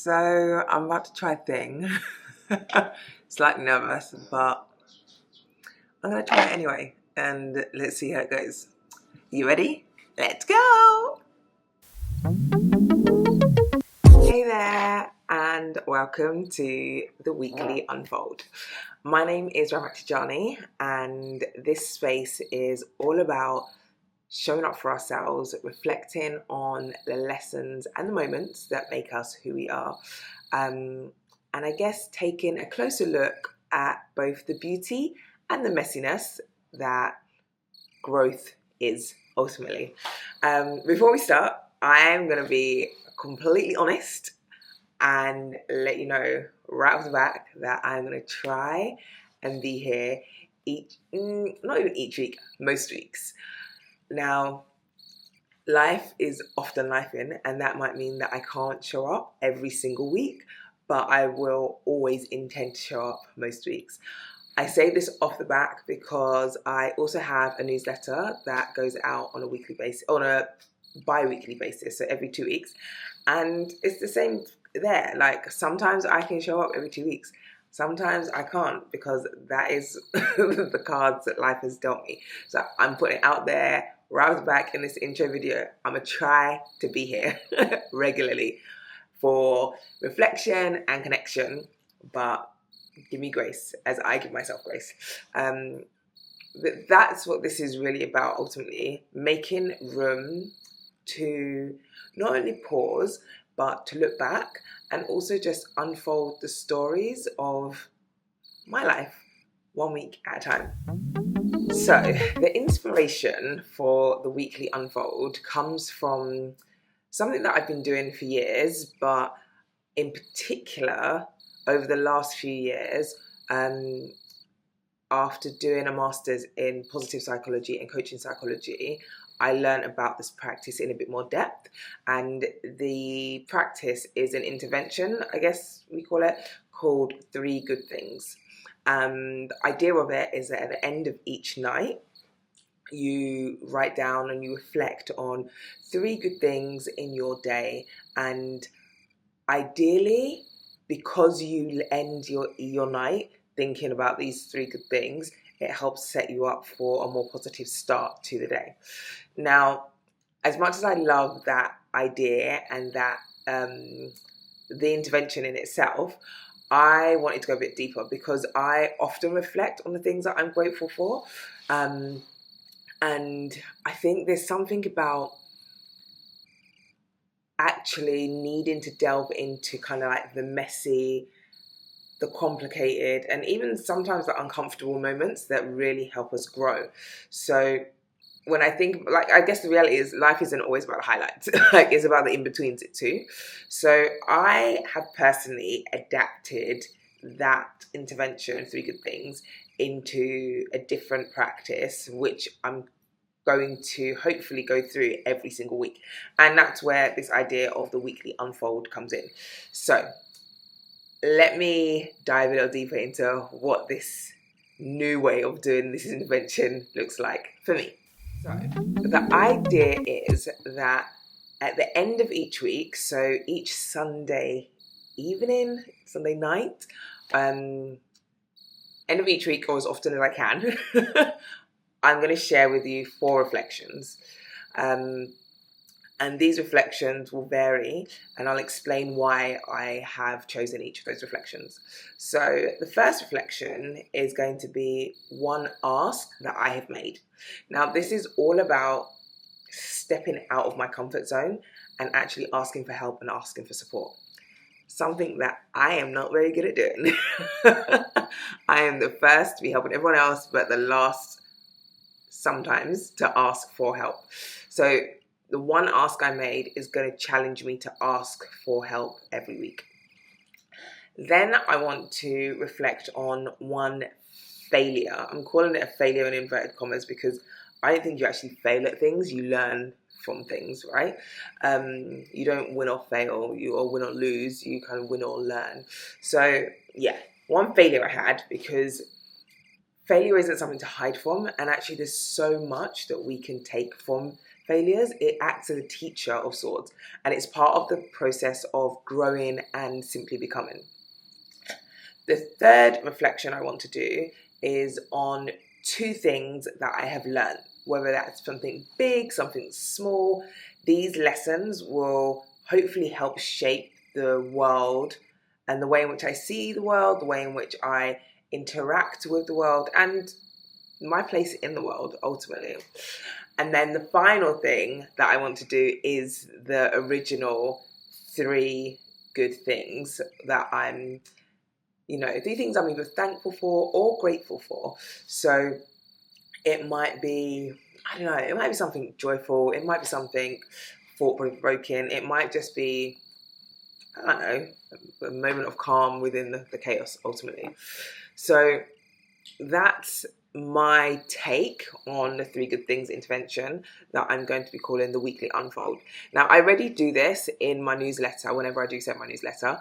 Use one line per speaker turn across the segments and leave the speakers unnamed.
So I'm about to try a thing. Slightly nervous, but I'm gonna try it anyway, and let's see how it goes. You ready? Let's go! Hey there, and welcome to the Weekly Unfold. My name is Ramak Tijani, and this space is all about showing up for ourselves, reflecting on the lessons and the moments that make us who we are. And I guess taking a closer look at both the beauty and the messiness that growth is ultimately. Before we start, I am going to be completely honest and let you know right off the back that I'm going to try and be here not even each week, most weeks. Now, life is often lifing, and that might mean that I can't show up every single week, but I will always intend to show up most weeks. I say this off the back because I also have a newsletter that goes out on a bi-weekly basis, so every 2 weeks, and it's the same there. Like, sometimes I can show up every 2 weeks, sometimes I can't, because that is the cards that life has dealt me. So I'm putting it out there right off the back in this intro video. I'm gonna try to be here regularly for reflection and connection, but give me grace as I give myself grace. But that's what this is really about ultimately, making room to not only pause, but to look back and also just unfold the stories of my life 1 week at a time. So the inspiration for the Weekly Unfold comes from something that I've been doing for years, but in particular over the last few years, after doing a master's in positive psychology and coaching psychology, I learned about this practice in a bit more depth. And the practice is an intervention, I guess we call it, called 3 Good Things. The idea of it is that at the end of each night, you write down and you reflect on 3 good things in your day. And ideally, because you end your night thinking about these 3 good things, it helps set you up for a more positive start to the day. Now, as much as I love that idea and that the intervention in itself, I wanted to go a bit deeper because I often reflect on the things that I'm grateful for. And I think there's something about actually needing to delve into kind of like the messy, the complicated, and even sometimes the uncomfortable moments that really help us grow. So when I think, like, I guess the reality is life isn't always about the highlights. Like, it's about the in-betweens too. So I have personally adapted that intervention, 3 Good Things, into a different practice, which I'm going to hopefully go through every single week. And that's where this idea of the Weekly Unfold comes in. So let me dive a little deeper into what this new way of doing this intervention looks like for me. So the idea is that at the end of each week, so each Sunday evening, Sunday night, end of each week, or as often as I can, I'm going to share with you 4 reflections. And these reflections will vary, and I'll explain why I have chosen each of those reflections. So the first reflection is going to be one ask that I have made. Now, this is all about stepping out of my comfort zone and actually asking for help and asking for support. Something that I am not very good at doing. I am the first to be helping everyone else, but the last sometimes to ask for help. So the one ask I made is going to challenge me to ask for help every week. Then I want to reflect on one failure. I'm calling it a failure in inverted commas because I don't think you actually fail at things, you learn from things, right? You don't win or fail, or win or lose, you kind of win or learn. So yeah, one failure I had, because failure isn't something to hide from, and actually there's so much that we can take from failures, it acts as a teacher of sorts, and it's part of the process of growing and simply becoming. The third reflection I want to do is on 2 things that I have learned, whether that's something big, something small. These lessons will hopefully help shape the world and the way in which I see the world, the way in which I interact with the world, and my place in the world ultimately. And then the final thing that I want to do is the original 3 good things that I'm 3 things I'm either thankful for or grateful for. So it might be, I don't know, it might be something joyful, it might be something thought-provoking, it might just be, I don't know, a moment of calm within the chaos ultimately. So that's my take on the 3 good things intervention that I'm going to be calling the Weekly Unfold. Now, I already do this in my newsletter whenever I do send my newsletter,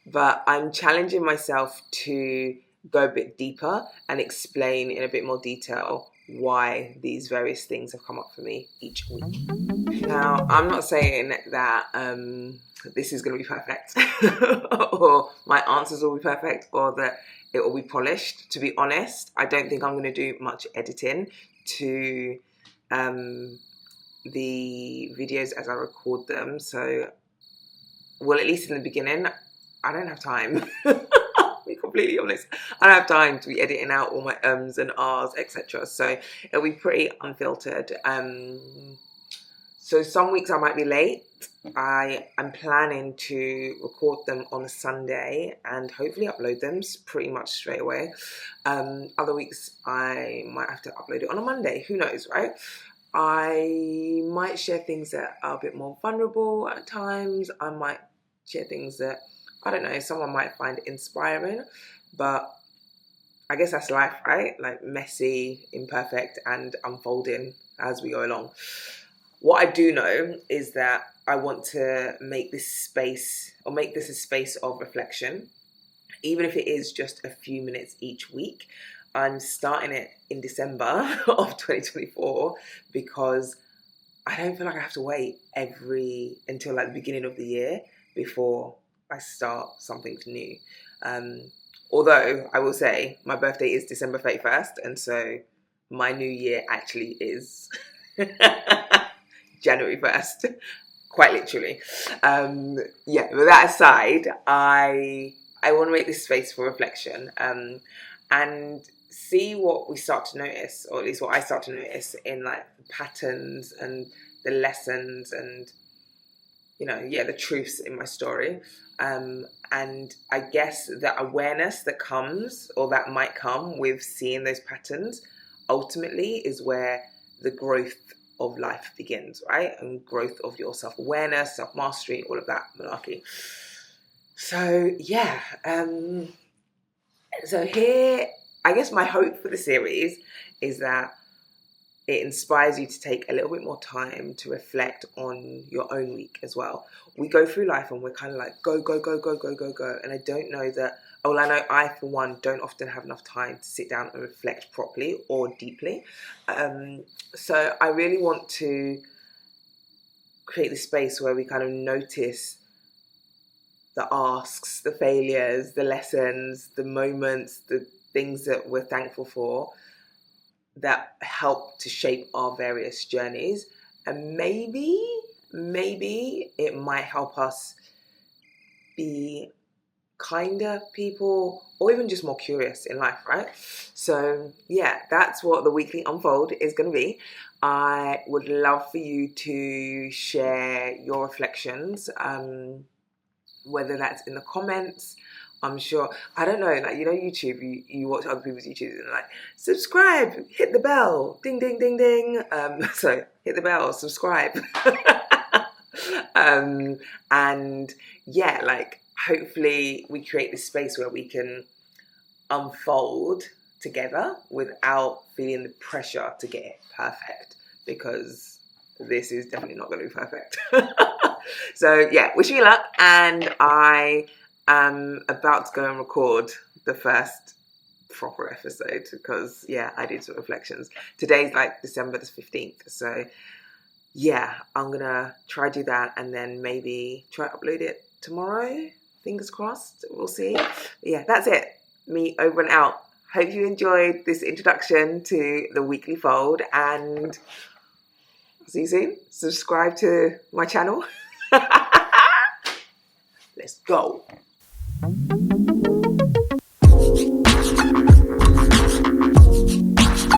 but I'm challenging myself to go a bit deeper and explain in a bit more detail why these various things have come up for me each week. Now, I'm not saying that this is going to be perfect or my answers will be perfect or that it will be polished. To be honest, I don't think I'm going to do much editing to the videos as I record them. So, well, at least in the beginning, I don't have time. I'll be completely honest. I don't have time to be editing out all my ums and ahs, etc. So it'll be pretty unfiltered. So some weeks I might be late. I am planning to record them on a Sunday and hopefully upload them pretty much straight away. Other weeks I might have to upload it on a Monday. Who knows, right? I might share things that are a bit more vulnerable at times. I might share things that, I don't know, someone might find inspiring. But I guess that's life, right? Like messy, imperfect, and unfolding as we go along. What I do know is that I want to make this a space of reflection, even if it is just a few minutes each week. I'm starting it in December of 2024 because I don't feel like I have to wait until like the beginning of the year before I start something new. Although I will say my birthday is December 31st, and so my new year actually is January 1st, quite literally. But that aside, I want to make this space for reflection and see what we start to notice, or at least what I start to notice in like the patterns and the lessons and the truths in my story. And I guess the awareness that comes or that might come with seeing those patterns ultimately is where the growth of life begins, right? And growth of your self-awareness, self-mastery, all of that malarkey. So so here, I guess my hope for the series is that it inspires you to take a little bit more time to reflect on your own week as well. We go through life and we're kind of like, go, go, go, go, go, go, go. And I don't know that, I know I, for one, don't often have enough time to sit down and reflect properly or deeply. So I really want to create this space where we kind of notice the asks, the failures, the lessons, the moments, the things that we're thankful for that help to shape our various journeys. And maybe it might help us be kinder people or even just more curious in life, right? So that's what the Weekly Unfold is going to be. I would love for you to share your reflections, whether that's in the comments. I'm sure, I don't know, like, YouTube, you watch other people's YouTubes and like, subscribe, hit the bell, ding, ding, ding, ding. So hit the bell, subscribe. Hopefully we create this space where we can unfold together without feeling the pressure to get it perfect, because this is definitely not going to be perfect. So wish me luck, and I am about to go and record the first proper episode because yeah, I did some reflections. Today's like December the 15th, so yeah, I'm gonna try do that and then maybe try upload it tomorrow. Fingers crossed, we'll see. But yeah, that's it. Me over and out. Hope you enjoyed this introduction to the Weekly Fold, and see you soon. Subscribe to my channel. Let's go.